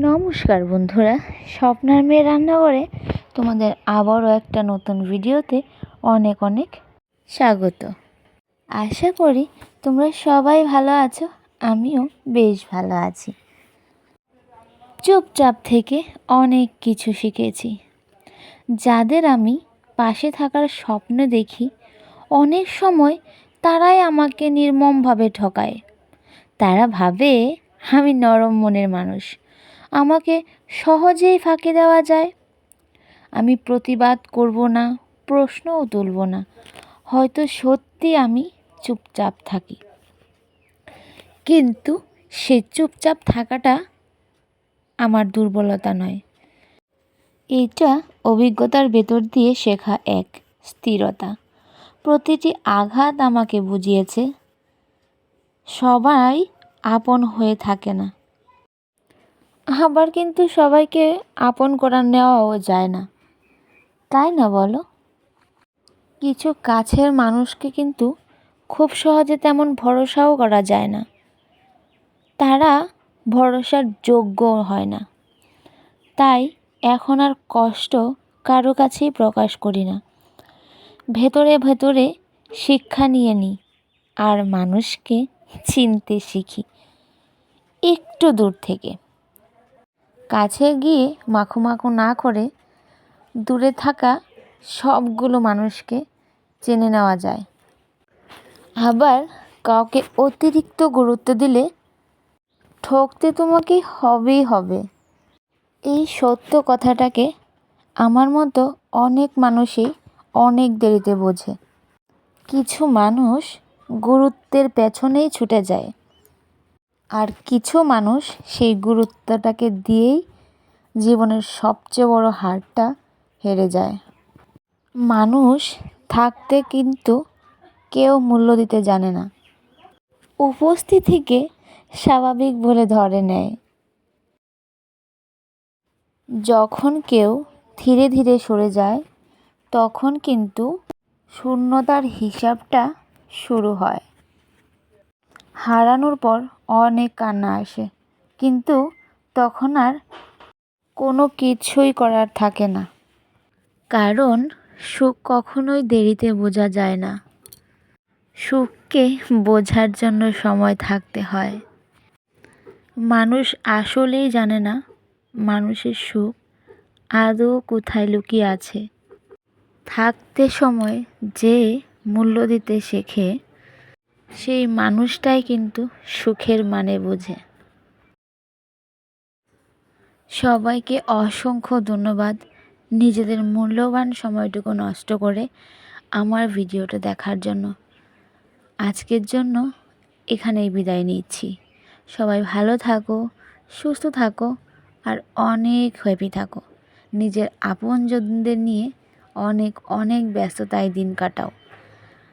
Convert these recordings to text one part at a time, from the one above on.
নমস্কার বন্ধুরা, স্বপ্নার মেয়ে রান্নাঘরে তোমাদের আবারও একটা নতুন ভিডিওতে অনেক অনেক স্বাগত। আশা করি তোমরা সবাই ভালো আছো, আমিও বেশ ভালো আছি। চুপচাপ থেকে অনেক কিছু শিখেছি। যাদের আমি পাশে থাকার স্বপ্ন দেখি, অনেক সময় তারাই আমাকে নির্মমভাবে ঠকায়। তারা ভাবে আমি নরম মনের মানুষ, আমাকে সহজেই ফাঁকি দেওয়া যায়। আমি প্রতিবাদ করব না, প্রশ্নও তুলব না। হয়তো সত্যি আমি চুপচাপ থাকি, কিন্তু সে চুপচাপ থাকাটা আমার দুর্বলতা নয়। এটা অভিজ্ঞতার ভেতর দিয়ে শেখা এক স্থিরতা। প্রতিটি আঘাত আমাকে বুঝিয়েছে সবাই আপন হয়ে থাকে না, আবার কিন্তু সবাইকে আপন করে নেওয়াও যায় না, তাই না বলো? কিছু কাছের মানুষকে কিন্তু খুব সহজে তেমন ভরসাও করা যায় না, তারা ভরসার যোগ্য হয় না। তাই এখন আর কষ্ট কারো কাছেই প্রকাশ করি না। ভেতরে ভেতরে শিক্ষা নিয়ে নিই আর মানুষকে চিনতে শিখি একটু দূর থেকে। কাছে গিয়ে মাখু না করে দূরে থাকা সবগুলো মানুষকে চেনে নেওয়া যায়। আবার কাউকে অতিরিক্ত গুরুত্ব দিলে ঠকতে তোমাকে হবেই হবে। এই সত্য কথাটাকে আমার মতো অনেক মানুষই অনেক দেরিতে বোঝে। কিছু মানুষ গুরুত্বের পেছনেই ছুটে যায়, আর কিছু মানুষ সেই গুরুত্বটাকে দিয়েই জীবনের সবচেয়ে বড় হারটা হেরে যায়। মানুষ থাকতে কিন্তু কেউ মূল্য দিতে জানে না, উপস্থিতিকে স্বাভাবিক বলে ধরে নেয়। যখন কেউ ধীরে ধীরে সরে যায়, তখন কিন্তু শূন্যতার হিসাবটা শুরু হয়। হারানোর পর অনেক কান্না আসে, কিন্তু তখন আর কোনো কিছুই করার থাকে না, কারণ সুখ কখনোই দেরিতে বোঝা যায় না। সুখকে বোঝার জন্য সময় থাকতে হয়। মানুষ আসলেই জানে না মানুষের সুখ আদৌ কোথায় লুকিয়ে আছে। থাকতে সময় যে মূল্য দিতে শেখে, সেই মানুষটাই কিন্তু সুখের মানে বোঝে। সবাইকে অসংখ্য ধন্যবাদ নিজেদের মূল্যবান সময়টুকু নষ্ট করে আমার ভিডিওটা দেখার জন্য। আজকের জন্য এখানেই বিদায় নিচ্ছি। সবাই ভালো থাকো, সুস্থ থাকো আর অনেক হ্যাপি থাকো। নিজের আপনজনদের নিয়ে অনেক অনেক ব্যস্ততায় দিন কাটাও।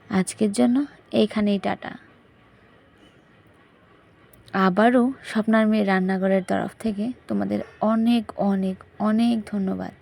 আজকের জন্য এইখানেই টাটা। আবারও স্বপ্নার মেয়ে রান্নাঘরের তরফ থেকে তোমাদের অনেক অনেক অনেক ধন্যবাদ।